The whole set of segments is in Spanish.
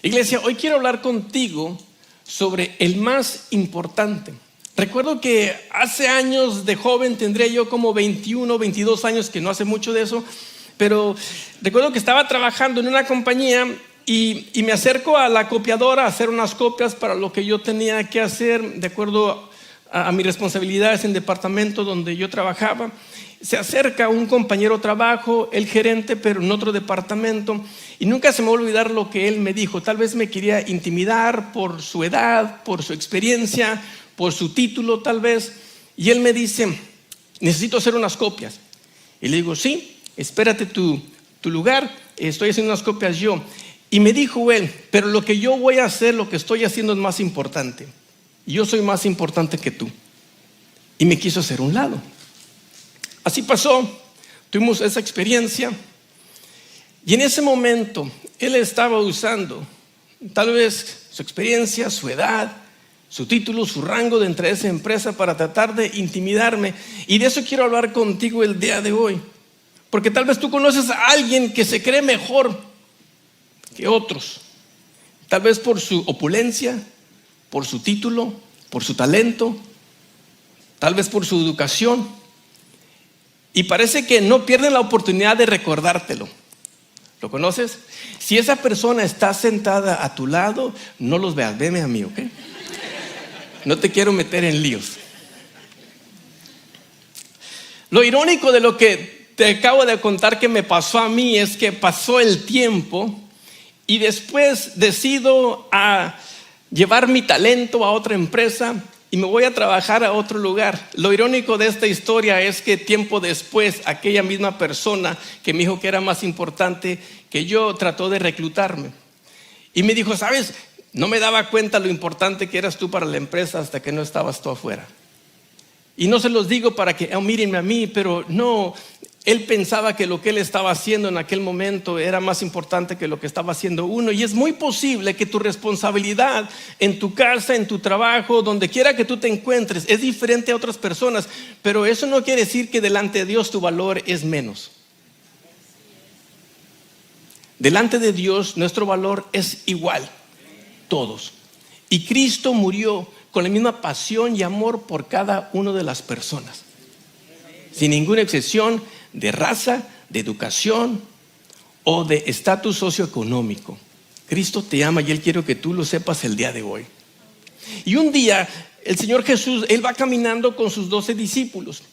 Iglesia, hoy quiero hablar contigo sobre el más importante. Recuerdo que hace años de joven, tendría yo como 21, 22 años, que no hace mucho de eso, pero recuerdo que estaba trabajando en una compañía y me acerco a la copiadora a hacer unas copias para lo que yo tenía que hacer de acuerdo a mis responsabilidades en el departamento donde yo trabajaba. Se acerca un compañero de trabajo, el gerente, pero en otro departamento, y nunca se me va a olvidar lo que él me dijo. Tal vez me quería intimidar por su edad, por su experiencia, por su título tal vez, y él me dice: necesito hacer unas copias. Y le digo: sí, espérate tu lugar, estoy haciendo unas copias yo. Y me dijo él: pero lo que yo voy a hacer, lo que estoy haciendo es más importante. Yo soy más importante que tú. Y me quiso hacer un lado. Así pasó, tuvimos esa experiencia. Y en ese momento él estaba usando tal vez su experiencia, su edad, su título, su rango dentro de esa empresa para tratar de intimidarme. Y de eso quiero hablar contigo el día de hoy. Porque tal vez tú conoces a alguien que se cree mejor que otros. Tal vez por su opulencia, por su título, por su talento, tal vez por su educación. Y parece que no pierden la oportunidad de recordártelo. ¿Lo conoces? Si esa persona está sentada a tu lado, no los veas, veme a mí, ¿ok? No te quiero meter en líos. Lo irónico de lo que te acabo de contar que me pasó a mí es que pasó el tiempo y después decido a llevar mi talento a otra empresa y me voy a trabajar a otro lugar. Lo irónico de esta historia es que tiempo después aquella misma persona que me dijo que era más importante que yo trató de reclutarme y me dijo: ¿sabes? No me daba cuenta lo importante que eras tú para la empresa hasta que no estabas tú afuera. Y no se los digo para que mírenme a mí, pero no, él pensaba que lo que él estaba haciendo en aquel momento era más importante que lo que estaba haciendo uno. Y es muy posible que tu responsabilidad en tu casa, en tu trabajo, donde quiera que tú te encuentres, es diferente a otras personas. Pero eso no quiere decir que delante de Dios tu valor es menos. Delante de Dios nuestro valor es igual, todos. Y Cristo murió con la misma pasión y amor por cada una de las personas, sin ninguna excepción de raza, de educación o de estatus socioeconómico. Cristo te ama y Él quiere que tú lo sepas el día de hoy. Y un día el Señor Jesús, Él va caminando con sus 12 discípulos.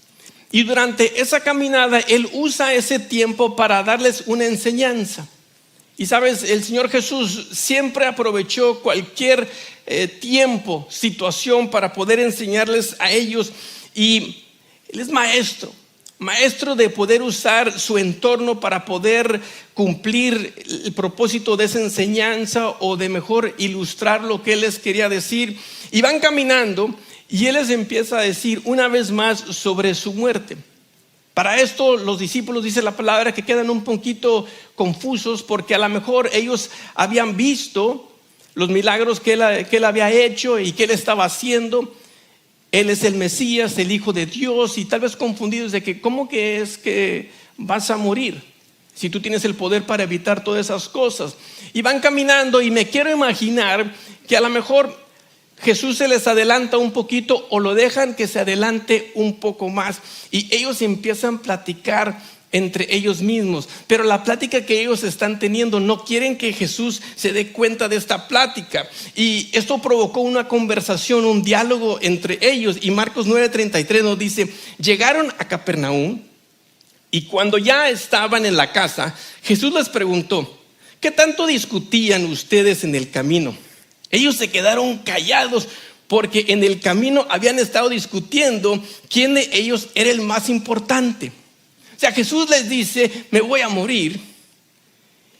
Y durante esa caminada Él usa ese tiempo para darles una enseñanza. Y sabes, el Señor Jesús siempre aprovechó cualquier tiempo, situación para poder enseñarles a ellos. Y Él es maestro de poder usar su entorno para poder cumplir el propósito de esa enseñanza o de mejor ilustrar lo que Él les quería decir. Y van caminando y Él les empieza a decir una vez más sobre su muerte. Para esto los discípulos, dice la palabra, que quedan un poquito confusos porque a lo mejor ellos habían visto los milagros que él había hecho y que Él estaba haciendo. Él es el Mesías, el Hijo de Dios, y tal vez confundidos de que ¿cómo que es que vas a morir si tú tienes el poder para evitar todas esas cosas? Y van caminando y me quiero imaginar que a lo mejor Jesús se les adelanta un poquito o lo dejan que se adelante un poco más y ellos empiezan a platicar entre ellos mismos, pero la plática que ellos están teniendo no quieren que Jesús se dé cuenta de esta plática, y esto provocó una conversación, un diálogo entre ellos. Y Marcos 9:33 nos dice: llegaron a Capernaum y cuando ya estaban en la casa, Jesús les preguntó: ¿qué tanto discutían ustedes en el camino? Ellos se quedaron callados porque en el camino habían estado discutiendo quién de ellos era el más importante. O sea, Jesús les dice: me voy a morir.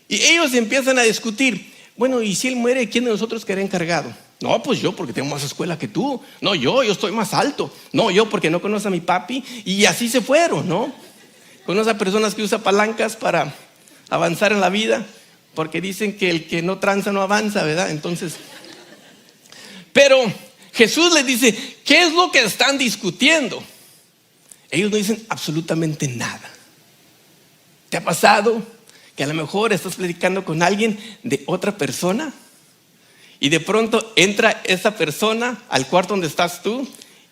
Y ellos empiezan a discutir: bueno, y si Él muere, ¿quién de nosotros quedará encargado? No, pues yo, porque tengo más escuela que tú. No, yo estoy más alto. No, yo, porque no conozco a mi papi. Y así se fueron, ¿no? Conozco a personas que usan palancas para avanzar en la vida, porque dicen que el que no tranza no avanza, ¿verdad? Entonces, pero Jesús les dice: ¿qué es lo que están discutiendo? Ellos no dicen absolutamente nada. ¿Te ha pasado que a lo mejor estás platicando con alguien de otra persona Y de pronto entra esa persona al cuarto donde estás tú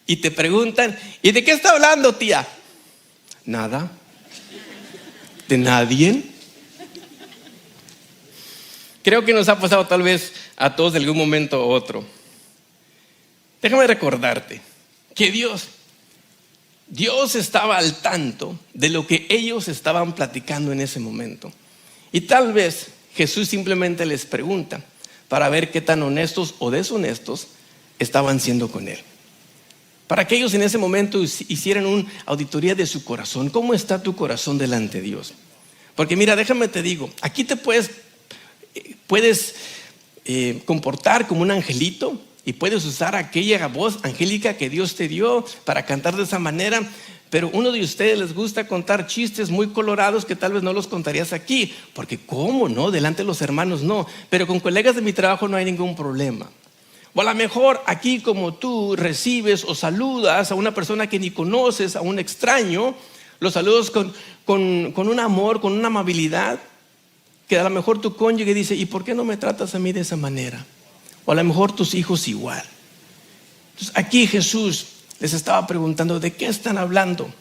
y te preguntan, ¿y de qué está hablando, tía? Nada. ¿De nadie? Creo que nos ha pasado tal vez a todos de algún momento u otro. Déjame recordarte que Dios estaba al tanto de lo que ellos estaban platicando en ese momento. Y tal vez Jesús simplemente les pregunta para ver qué tan honestos o deshonestos estaban siendo con Él. Para que ellos en ese momento hicieran una auditoría de su corazón. ¿Cómo está tu corazón delante de Dios? Porque mira, déjame te digo, aquí te puedes comportar como un angelito y puedes usar aquella voz angélica que Dios te dio para cantar de esa manera. Pero uno de ustedes les gusta contar chistes muy colorados que tal vez no los contarías aquí, porque ¿cómo no? Delante de los hermanos no, pero con colegas de mi trabajo no hay ningún problema. O a lo mejor aquí como tú recibes o saludas a una persona que ni conoces, a un extraño, los saludas con un amor, con una amabilidad, que a lo mejor tu cónyuge dice, ¿y por qué no me tratas a mí de esa manera? O a lo mejor tus hijos igual. Entonces aquí Jesús les estaba preguntando, ¿de qué están hablando?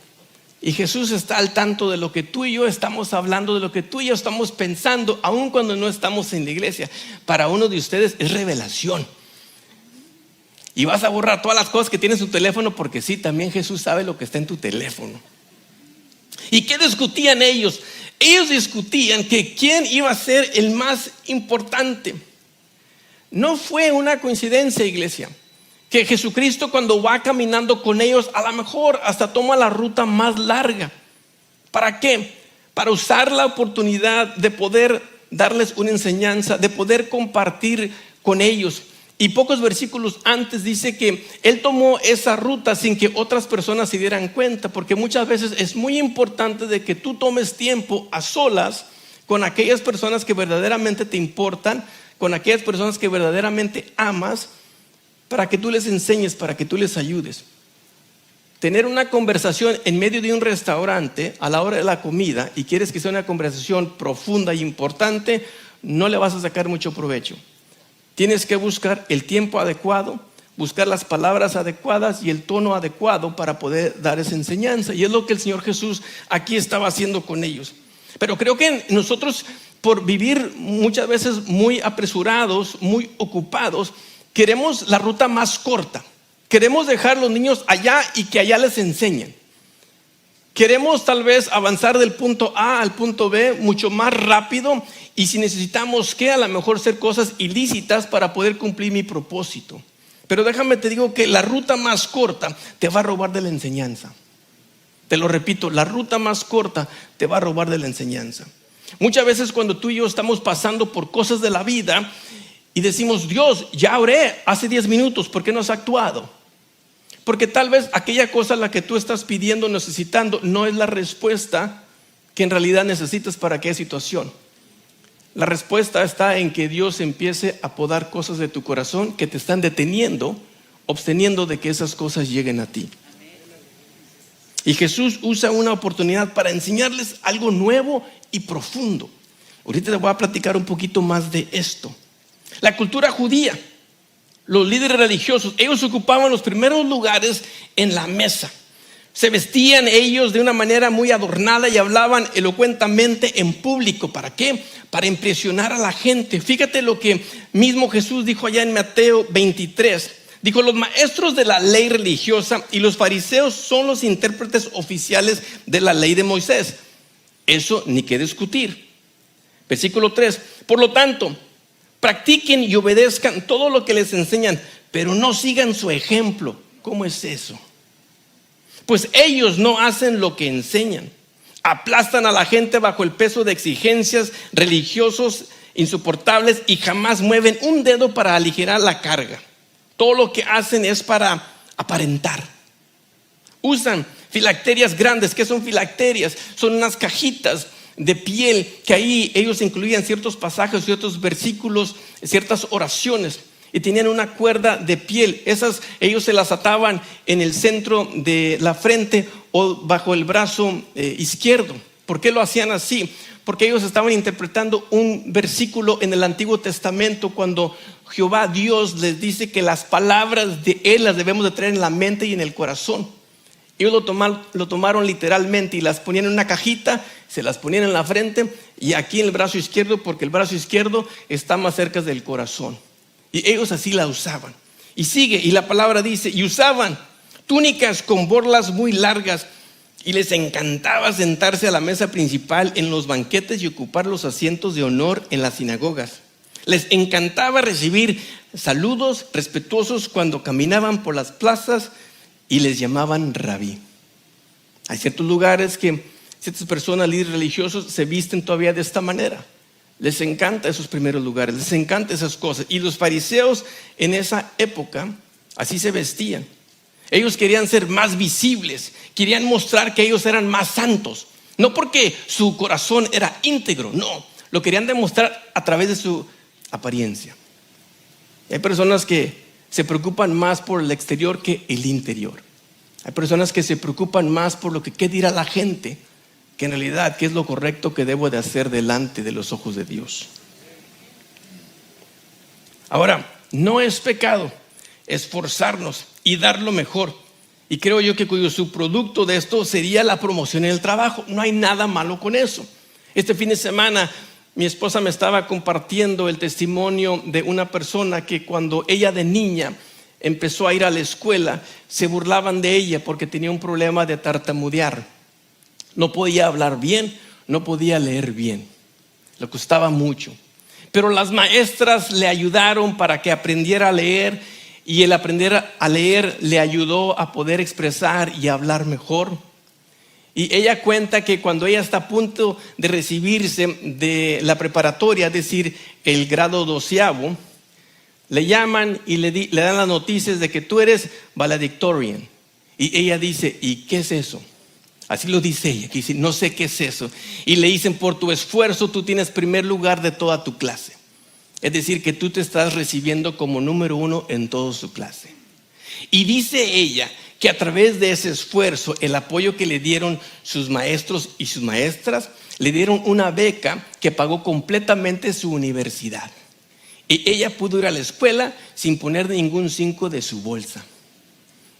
Y Jesús está al tanto de lo que tú y yo estamos hablando, de lo que tú y yo estamos pensando, aun cuando no estamos en la iglesia. Para uno de ustedes es revelación. Y vas a borrar todas las cosas que tienes en tu teléfono, porque sí, también Jesús sabe lo que está en tu teléfono. ¿Y qué discutían ellos? Ellos discutían que quién iba a ser el más importante. No fue una coincidencia, iglesia, que Jesucristo cuando va caminando con ellos, a lo mejor hasta toma la ruta más larga. ¿Para qué? Para usar la oportunidad de poder darles una enseñanza, de poder compartir con ellos. Y pocos versículos antes dice que Él tomó esa ruta sin que otras personas se dieran cuenta, porque muchas veces es muy importante de que tú tomes tiempo a solas con aquellas personas que verdaderamente te importan, con aquellas personas que verdaderamente amas, para que tú les enseñes, para que tú les ayudes. Tener una conversación en medio de un restaurante a la hora de la comida y quieres que sea una conversación profunda y importante, no le vas a sacar mucho provecho. Tienes que buscar el tiempo adecuado, buscar las palabras adecuadas y el tono adecuado para poder dar esa enseñanza. Y es lo que el Señor Jesús aquí estaba haciendo con ellos. Pero creo que nosotros, por vivir muchas veces muy apresurados, muy ocupados, queremos la ruta más corta. Queremos dejar a los niños allá y que allá les enseñen. Queremos tal vez avanzar del punto A al punto B mucho más rápido, y si necesitamos que a lo mejor hacer cosas ilícitas para poder cumplir mi propósito. Pero déjame te digo que la ruta más corta te va a robar de la enseñanza. Te lo repito, la ruta más corta te va a robar de la enseñanza. Muchas veces cuando tú y yo estamos pasando por cosas de la vida y decimos, Dios, ya oré hace 10 minutos, ¿por qué no has actuado? Porque tal vez aquella cosa a la que tú estás pidiendo, necesitando, no es la respuesta que en realidad necesitas para aquella situación. La respuesta está en que Dios empiece a podar cosas de tu corazón que te están deteniendo, absteniendo de que esas cosas lleguen a ti. Y Jesús usa una oportunidad para enseñarles algo nuevo y profundo. Ahorita te voy a platicar un poquito más de esto. La cultura judía, los líderes religiosos, ellos ocupaban los primeros lugares en la mesa. Se vestían ellos de una manera muy adornada y hablaban elocuentemente en público. ¿Para qué? Para impresionar a la gente. Fíjate lo que mismo Jesús dijo allá en Mateo 23. Dijo, los maestros de la ley religiosa y los fariseos son los intérpretes oficiales de la ley de Moisés. Eso ni que discutir. Versículo 3. Por lo tanto, practiquen y obedezcan todo lo que les enseñan, pero no sigan su ejemplo. ¿Cómo es eso? Pues ellos no hacen lo que enseñan. Aplastan a la gente bajo el peso de exigencias religiosos insoportables y jamás mueven un dedo para aligerar la carga. Todo lo que hacen es para aparentar. Usan filacterias grandes. ¿Qué son filacterias? Son unas cajitas de piel que ahí ellos incluían ciertos pasajes, ciertos versículos, ciertas oraciones. Y tenían una cuerda de piel. Esas ellos se las ataban en el centro de la frente o bajo el brazo izquierdo. ¿Por qué lo hacían así? Porque ellos estaban interpretando un versículo en el Antiguo Testamento cuando Jehová Dios les dice que las palabras de Él las debemos de traer en la mente y en el corazón. Ellos lo tomaron literalmente y las ponían en una cajita, se las ponían en la frente y aquí en el brazo izquierdo, porque el brazo izquierdo está más cerca del corazón. Y ellos así la usaban. Y sigue, y la palabra dice, y usaban túnicas con borlas muy largas, y les encantaba sentarse a la mesa principal en los banquetes y ocupar los asientos de honor en las sinagogas. Les encantaba recibir saludos respetuosos cuando caminaban por las plazas y les llamaban rabí. Hay ciertos lugares que ciertas personas, líderes religiosos, se visten todavía de esta manera. Les encanta esos primeros lugares, les encanta esas cosas. Y los fariseos en esa época así se vestían. Ellos querían ser más visibles, querían mostrar que ellos eran más santos. No porque su corazón era íntegro, no, lo querían demostrar a través de su apariencia. Hay personas que se preocupan más por el exterior que el interior. Hay personas que se preocupan más por lo que qué dirá la gente, que en realidad qué es lo correcto que debo de hacer delante de los ojos de Dios. Ahora, no es pecado esforzarnos y dar lo mejor. Y creo yo que cuyo subproducto de esto sería la promoción en el trabajo. No hay nada malo con eso. Este fin de semana mi esposa me estaba compartiendo el testimonio de una persona que cuando ella de niña empezó a ir a la escuela, se burlaban de ella porque tenía un problema de tartamudear. No podía hablar bien, no podía leer bien. Le costaba mucho. Pero las maestras le ayudaron para que aprendiera a leer. Y el aprender a leer le ayudó a poder expresar y hablar mejor. Y ella cuenta que cuando ella está a punto de recibirse de la preparatoria, es decir, el grado 12º, le llaman y le dan las noticias de que tú eres valedictorian. Y ella dice, ¿y qué es eso? Así lo dice ella, que dice, no sé qué es eso. Y le dicen, por tu esfuerzo tú tienes primer lugar de toda tu clase. Es decir, que tú te estás recibiendo como número 1 en toda su clase. Y dice ella que a través de ese esfuerzo, el apoyo que le dieron sus maestros y sus maestras, le dieron una beca que pagó completamente su universidad. Y ella pudo ir a la escuela sin poner ningún 5 de su bolsa.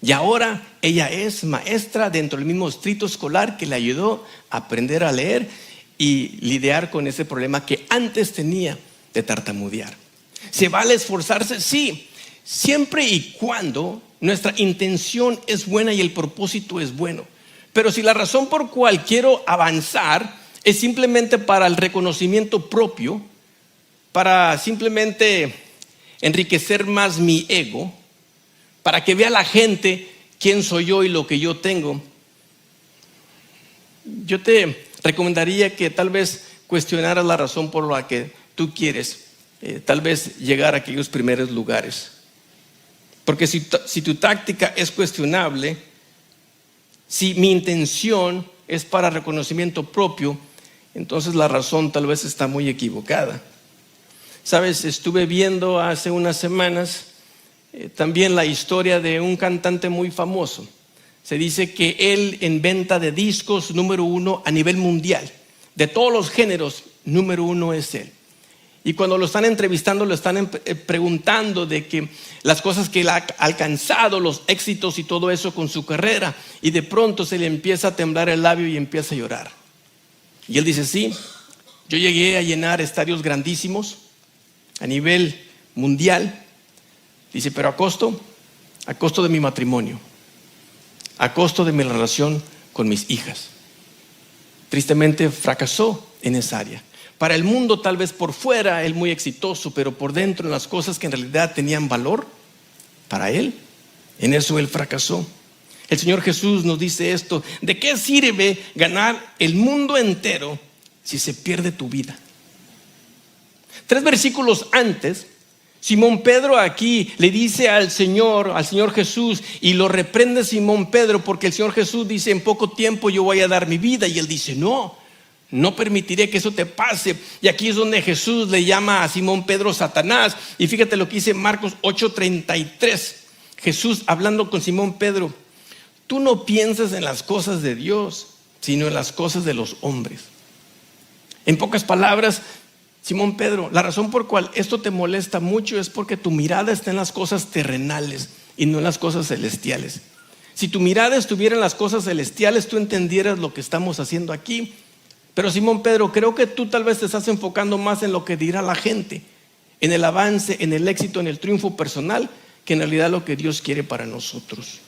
Y ahora ella es maestra dentro del mismo distrito escolar que le ayudó a aprender a leer y lidiar con ese problema que antes tenía de tartamudear. ¿Se vale esforzarse? Sí, siempre y cuando nuestra intención es buena y el propósito es bueno. Pero si la razón por cual quiero avanzar es simplemente para el reconocimiento propio, para simplemente enriquecer más mi ego, para que vea la gente quién soy yo y lo que yo tengo, yo te recomendaría que tal vez cuestionaras la razón por la que tú quieres tal vez llegar a aquellos primeros lugares. Porque si tu táctica es cuestionable, si mi intención es para reconocimiento propio, entonces la razón tal vez está muy equivocada. Sabes, estuve viendo hace unas semanas también la historia de un cantante muy famoso. Se dice que él en venta de discos número 1 a nivel mundial, de todos los géneros, número 1 es él. Y cuando lo están entrevistando, lo están preguntando de que las cosas que él ha alcanzado, los éxitos y todo eso con su carrera. Y de pronto se le empieza a temblar el labio y empieza a llorar. Y él dice, sí, yo llegué a llenar estadios grandísimos a nivel mundial. Dice, pero a costo de mi matrimonio, a costo de mi relación con mis hijas. Tristemente fracasó en esa área. Para el mundo tal vez por fuera él muy exitoso, pero por dentro en las cosas que en realidad tenían valor para él, en eso él fracasó. El Señor Jesús nos dice esto: ¿de qué sirve ganar el mundo entero si se pierde tu vida? 3 versículos antes, Simón Pedro aquí le dice al Señor Jesús, y lo reprende Simón Pedro, porque el Señor Jesús dice: en poco tiempo yo voy a dar mi vida. Y él dice: no permitiré que eso te pase. Y aquí es donde Jesús le llama a Simón Pedro Satanás. Y fíjate lo que dice Marcos 8:33. Jesús hablando con Simón Pedro: tú no piensas en las cosas de Dios, sino en las cosas de los hombres. En pocas palabras, Simón Pedro, la razón por cual esto te molesta mucho es porque tu mirada está en las cosas terrenales y no en las cosas celestiales. Si tu mirada estuviera en las cosas celestiales, tú entendieras lo que estamos haciendo aquí. Pero Simón Pedro, creo que tú tal vez te estás enfocando más en lo que dirá la gente, en el avance, en el éxito, en el triunfo personal, que en realidad lo que Dios quiere para nosotros.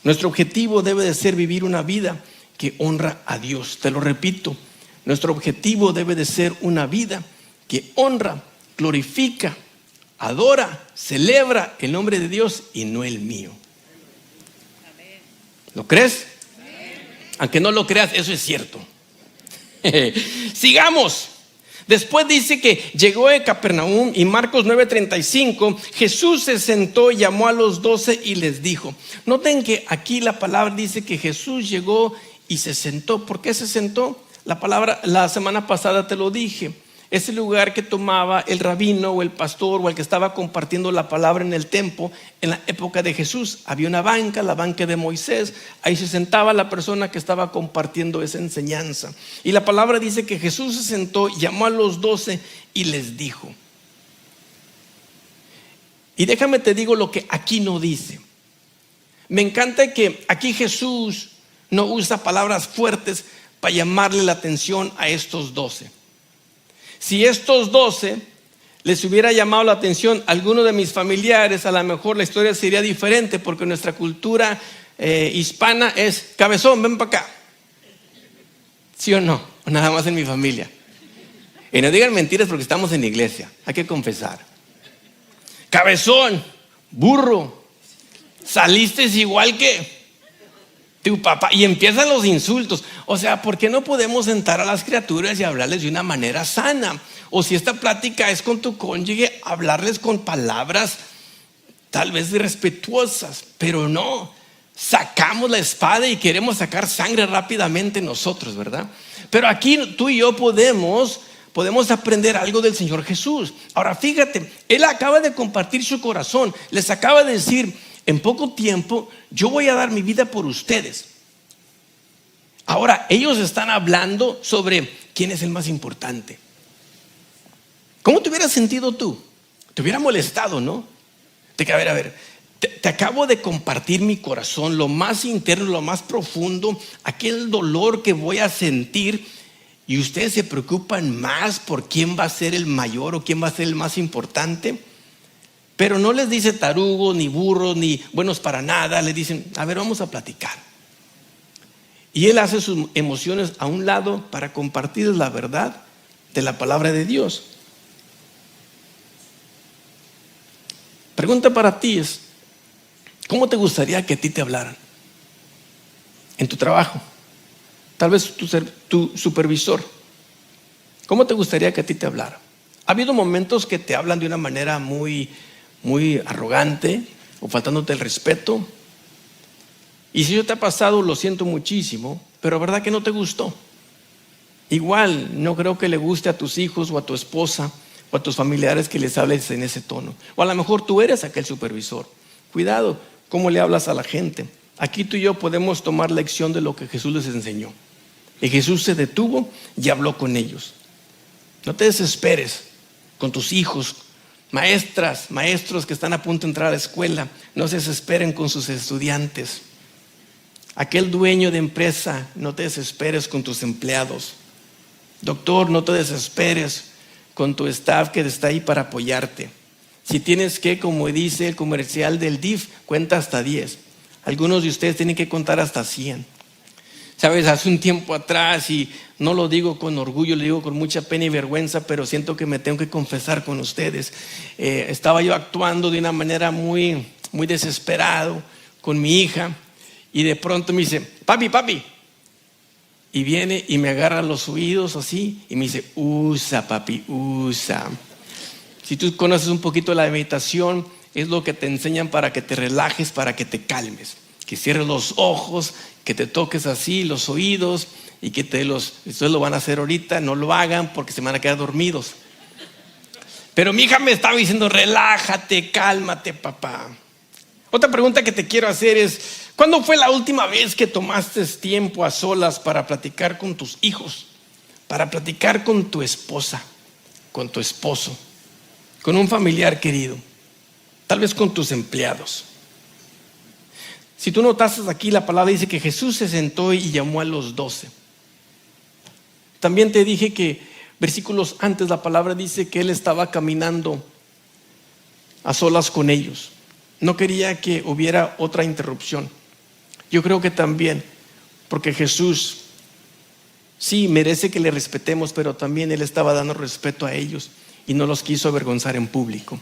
Nuestro objetivo debe de ser vivir una vida que honra a Dios. Te lo repito, nuestro objetivo debe de ser una vida que honra, glorifica, adora, celebra el nombre de Dios y no el mío. ¿Lo crees? Aunque no lo creas, eso es cierto. Sigamos. Después dice que llegó a Capernaum y Marcos 9:35, Jesús se sentó, llamó a los 12 y les dijo. Noten que aquí la palabra dice que Jesús llegó y se sentó. ¿Por qué se sentó? La semana pasada te lo dije. Ese lugar que tomaba el rabino o el pastor o el que estaba compartiendo la palabra en el templo en la época de Jesús. Había una banca, la banca de Moisés. Ahí se sentaba la persona que estaba compartiendo esa enseñanza. Y la palabra dice que Jesús se sentó, llamó a los 12 y les dijo. Y déjame te digo lo que aquí no dice. Me encanta que aquí Jesús no usa palabras fuertes para llamarle la atención a estos 12. Si estos 12 les hubiera llamado la atención a alguno de mis familiares, a lo mejor la historia sería diferente, porque nuestra cultura hispana es cabezón, ven para acá. ¿Sí o no? O nada más en mi familia. Y no digan mentiras porque estamos en la iglesia, hay que confesar. Cabezón, burro, saliste igual que tu papá. Y empiezan los insultos. O sea, ¿por qué no podemos sentar a las criaturas y hablarles de una manera sana? O si esta plática es con tu cónyuge, hablarles con palabras tal vez respetuosas. Pero no, sacamos la espada y queremos sacar sangre rápidamente nosotros, ¿verdad? Pero aquí tú y yo podemos aprender algo del Señor Jesús. Ahora fíjate, Él acaba de compartir su corazón. Les acaba de decir, en poco tiempo yo voy a dar mi vida por ustedes. Ahora ellos están hablando sobre quién es el más importante. ¿Cómo te hubieras sentido tú? Te hubiera molestado, ¿no? A ver, te acabo de compartir mi corazón, lo más interno, lo más profundo, aquel dolor que voy a sentir, y ustedes se preocupan más por quién va a ser el mayor o quién va a ser el más importante. Pero no les dice tarugos, ni burros, ni buenos para nada. Le dicen, a ver, vamos a platicar. Y Él hace sus emociones a un lado para compartirles la verdad de la palabra de Dios. Pregunta para ti es, ¿cómo te gustaría que a ti te hablaran? En tu trabajo, tal vez tu supervisor. ¿Cómo te gustaría que a ti te hablara? Ha habido momentos que te hablan de una manera muy arrogante o faltándote el respeto. Y si eso te ha pasado, lo siento muchísimo, pero verdad que no te gustó. Igual no creo que le guste a tus hijos o a tu esposa o a tus familiares que les hables en ese tono. O a lo mejor tú eres aquel supervisor. Cuidado cómo le hablas a la gente. Aquí tú y yo podemos tomar lección de lo que Jesús les enseñó. Y Jesús se detuvo y habló con ellos. No te desesperes con tus hijos. Maestras, maestros que están a punto de entrar a la escuela, no se desesperen con sus estudiantes. Aquel dueño de empresa, no te desesperes con tus empleados. Doctor, no te desesperes con tu staff que está ahí para apoyarte. Si tienes que, como dice el comercial del DIF, cuenta hasta 10. Algunos de ustedes tienen que contar hasta 100. Sabes, hace un tiempo atrás, y no lo digo con orgullo, lo digo con mucha pena y vergüenza, pero siento que me tengo que confesar con ustedes. Estaba yo actuando de una manera muy desesperado con mi hija, y de pronto me dice, papi, y viene y me agarra los oídos así, y me dice, usa papi, usa. Si tú conoces un poquito la meditación, es lo que te enseñan para que te relajes, para que te calmes. Que cierres los ojos, que te toques así los oídos y que ustedes lo van a hacer ahorita, no lo hagan porque se van a quedar dormidos. Pero mi hija me estaba diciendo, relájate, cálmate, papá. Otra pregunta que te quiero hacer es, ¿cuándo fue la última vez que tomaste tiempo a solas para platicar con tus hijos? Para platicar con tu esposa, con tu esposo, con un familiar querido, tal vez con tus empleados. Si tú notaste aquí, la palabra dice que Jesús se sentó y llamó a los 12. También te dije que versículos antes la palabra dice que Él estaba caminando a solas con ellos. No quería que hubiera otra interrupción. Yo creo que también, porque Jesús sí merece que le respetemos, pero también Él estaba dando respeto a ellos y no los quiso avergonzar en público.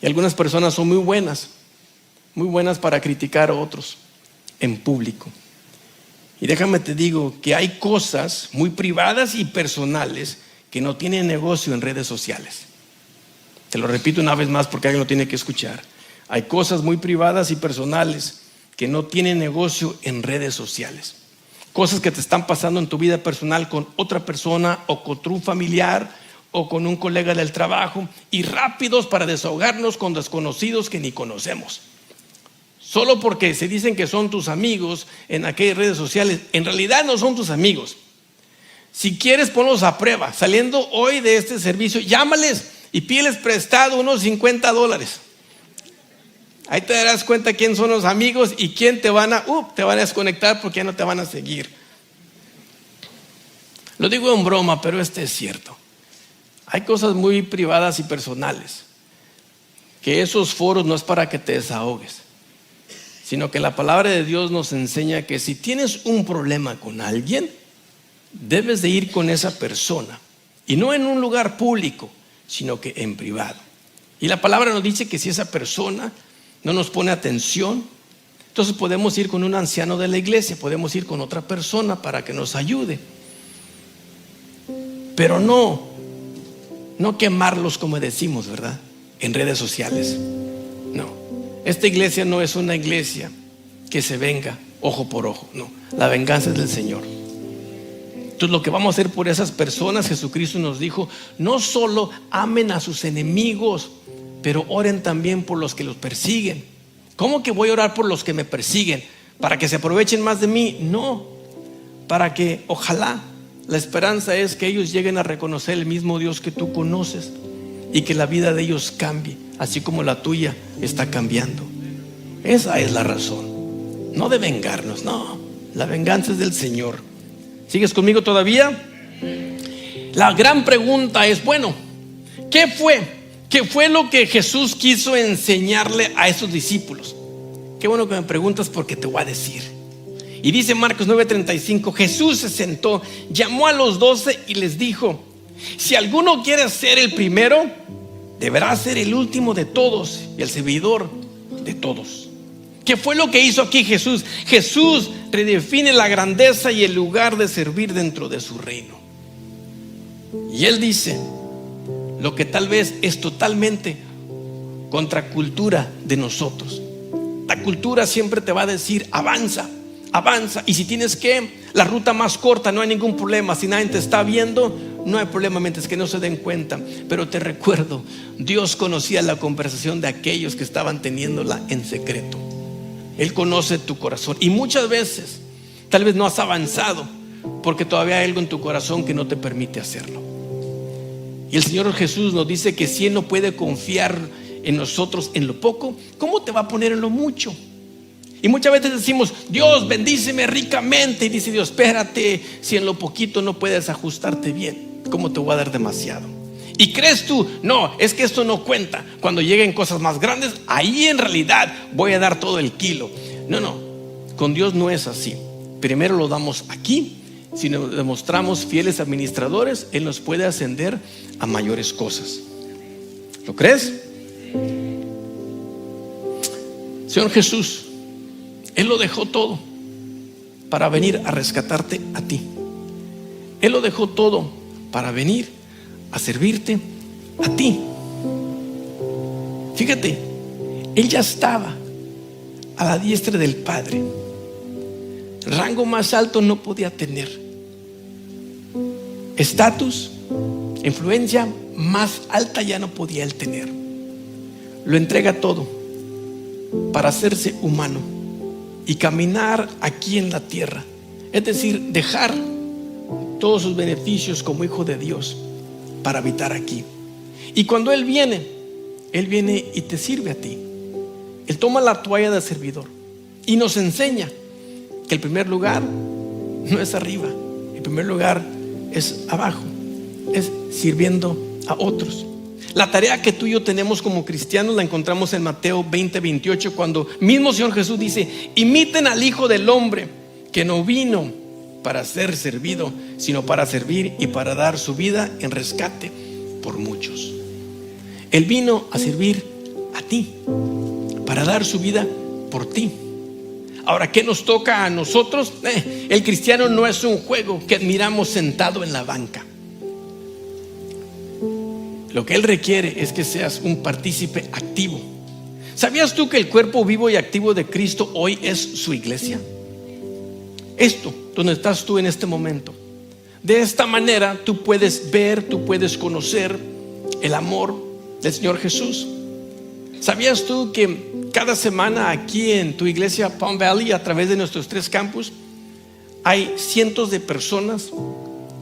Y algunas personas son muy buenas para criticar a otros en público. Y déjame te digo que hay cosas muy privadas y personales que no tienen negocio en redes sociales. Te lo repito una vez más porque alguien lo tiene que escuchar. Hay cosas muy privadas y personales que no tienen negocio en redes sociales. Cosas que te están pasando en tu vida personal con otra persona o con un familiar o con un colega del trabajo, y rápidos para desahogarnos con desconocidos que ni conocemos. Solo porque se dicen que son tus amigos en aquellas redes sociales, en realidad no son tus amigos. Si quieres, ponlos a prueba. Saliendo hoy de este servicio, llámales y pídeles prestado unos $50. Ahí te darás cuenta quién son los amigos y quién te van a desconectar porque ya no te van a seguir. Lo digo en broma, pero es cierto. Hay cosas muy privadas y personales, que esos foros no es para que te desahogues, sino que la palabra de Dios nos enseña que si tienes un problema con alguien, debes de ir con esa persona, y no en un lugar público, sino que en privado. Y la palabra nos dice que si esa persona no nos pone atención, entonces podemos ir con un anciano de la iglesia, podemos ir con otra persona para que nos ayude, pero no quemarlos como decimos, ¿verdad? En redes sociales. No, esta iglesia no es una iglesia que se venga ojo por ojo, no, la venganza es del Señor. Entonces lo que vamos a hacer por esas personas, Jesucristo nos dijo, no solo amen a sus enemigos, pero oren también por los que los persiguen. ¿Cómo que voy a orar por los que me persiguen? ¿Para que se aprovechen más de mí? No, para que ojalá, la esperanza es que ellos lleguen a reconocer el mismo Dios que tú conoces y que la vida de ellos cambie, así como la tuya está cambiando. Esa es la razón, no de vengarnos, no, la venganza es del Señor. ¿Sigues conmigo todavía? La gran pregunta es, bueno, ¿qué fue? ¿Qué fue lo que Jesús quiso enseñarle a esos discípulos? Qué bueno que me preguntas porque te voy a decir. Y dice Marcos 9:35, Jesús se sentó, llamó a los 12 y les dijo, si alguno quiere ser el primero, deberá ser el último de todos y el servidor de todos. ¿Qué fue lo que hizo aquí Jesús? Jesús redefine la grandeza y el lugar de servir dentro de su reino. Y Él dice lo que tal vez es totalmente contracultura de nosotros. La cultura siempre te va a decir avanza, avanza, y si tienes la ruta más corta, no hay ningún problema. Si nadie te está viendo, no hay problema mientras que no se den cuenta. Pero te recuerdo, Dios conocía la conversación de aquellos que estaban teniéndola en secreto. Él conoce tu corazón, y muchas veces tal vez no has avanzado porque todavía hay algo en tu corazón que no te permite hacerlo. Y el Señor Jesús nos dice que si Él no puede confiar en nosotros en lo poco, ¿cómo te va a poner en lo mucho? Y muchas veces decimos, Dios, bendíceme ricamente. Y dice Dios, espérate, si en lo poquito no puedes ajustarte bien, ¿cómo te voy a dar demasiado? Y crees tú, no, es que esto no cuenta. Cuando lleguen cosas más grandes, ahí en realidad voy a dar todo el kilo. No, con Dios no es así. Primero lo damos aquí. Si nos demostramos fieles administradores, Él nos puede ascender a mayores cosas. ¿Lo crees? Señor Jesús, Él lo dejó todo para venir a rescatarte a ti. Él lo dejó todo para venir a servirte a ti. Fíjate, Él ya estaba a la diestra del Padre. El rango más alto no podía tener. Estatus, influencia más alta ya no podía Él tener. Lo entrega todo para hacerse humano y caminar aquí en la tierra. Es decir, dejar todos sus beneficios como hijo de Dios para habitar aquí. Y cuando Él viene y te sirve a ti. Él toma la toalla de servidor y nos enseña que el primer lugar no es arriba, el primer lugar es abajo, es sirviendo a otros. La tarea que tú y yo tenemos como cristianos la encontramos en Mateo 20:28, cuando mismo Señor Jesús dice: imiten al Hijo del Hombre, que no vino para ser servido, sino para servir y para dar su vida en rescate por muchos. Él vino a servir a ti, para dar su vida por ti. Ahora, ¿qué nos toca a nosotros? El cristiano no es un juego que admiramos sentado en la banca. Lo que Él requiere es que seas un partícipe activo. ¿Sabías tú que el cuerpo vivo y activo de Cristo hoy es su iglesia? Esto, donde estás tú en este momento. De esta manera tú puedes ver, tú puedes conocer el amor del Señor Jesús. ¿Sabías tú que cada semana aquí en tu iglesia Palm Valley, a través de nuestros 3 campus, hay cientos de personas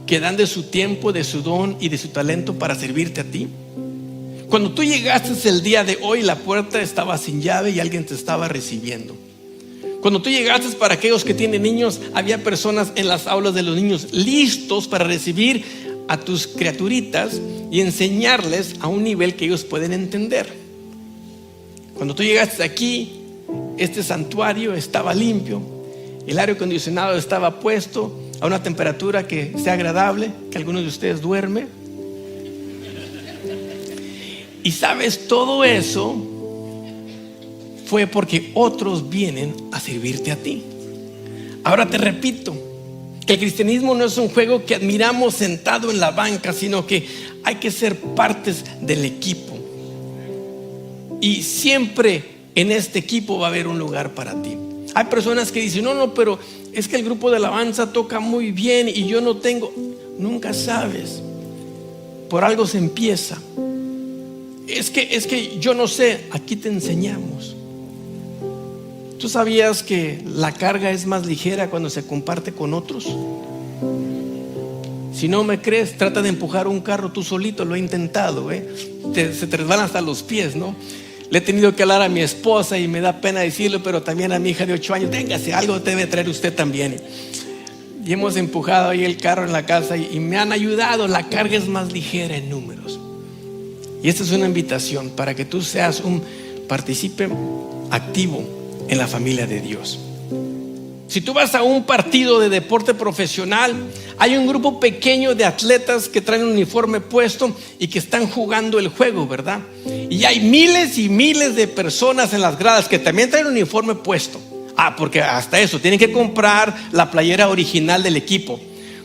que dan de su tiempo, de su don y de su talento para servirte a ti? Cuando tú llegaste el día de hoy, la puerta estaba sin llave y alguien te estaba recibiendo. Cuando tú llegaste, para aquellos que tienen niños, había personas en las aulas de los niños listos para recibir a tus criaturitas y enseñarles a un nivel que ellos pueden entender. Cuando tú llegaste aquí, este santuario estaba limpio, el aire acondicionado estaba puesto a una temperatura que sea agradable, que algunos de ustedes duermen. Y sabes, todo eso fue porque otros vienen a servirte a ti. Ahora te repito, que el cristianismo no es un juego que admiramos sentado en la banca, sino que hay que ser partes del equipo. Y siempre en este equipo va a haber un lugar para ti. Hay personas que dicen: no, pero es que el grupo de alabanza toca muy bien y yo no tengo. Nunca sabes. Por algo se empieza. Es que yo no sé. Aquí te enseñamos. ¿Tú sabías que la carga es más ligera cuando se comparte con otros? Si no me crees, trata de empujar un carro tú solito. Lo he intentado, se te resbalan hasta los pies, ¿no? Le he tenido que hablar a mi esposa y me da pena decirlo, pero también a mi hija de 8 años: téngase, algo debe traer usted también. Y hemos empujado ahí el carro en la casa y me han ayudado. La carga es más ligera en números. Y esta es una invitación para que tú seas un partícipe activo en la familia de Dios. Si tú vas a un partido de deporte profesional, hay un grupo pequeño de atletas que traen un uniforme puesto y que están jugando el juego, ¿verdad? Y hay miles y miles de personas en las gradas que también traen un uniforme puesto. Porque hasta eso, tienen que comprar la playera original del equipo.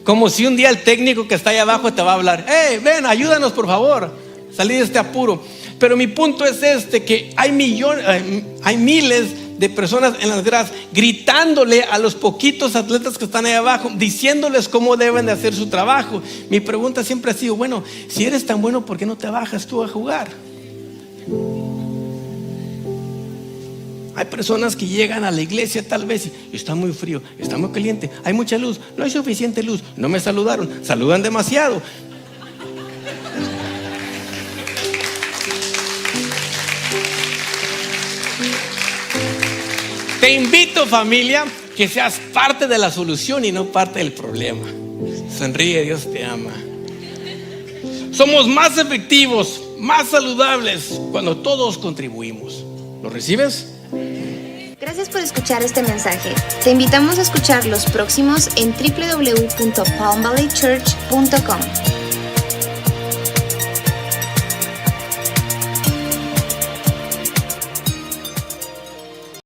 Como si un día el técnico que está ahí abajo te va a hablar: ven, ayúdanos por favor, salí de este apuro. Pero mi punto es que hay miles de personas en las gradas gritándole a los poquitos atletas que están ahí abajo, diciéndoles cómo deben de hacer su trabajo. Mi pregunta siempre ha sido: bueno, si eres tan bueno, ¿por qué no te bajas tú a jugar? Hay personas que llegan a la iglesia tal vez y está muy frío, está muy caliente, hay mucha luz, no hay suficiente luz, no me saludaron, saludan demasiado. Te invito, familia, que seas parte de la solución y no parte del problema. Sonríe, Dios te ama. Somos más efectivos, más saludables cuando todos contribuimos. ¿Lo recibes? Gracias por escuchar este mensaje. Te invitamos a escuchar los próximos en www.palmvalleychurch.com.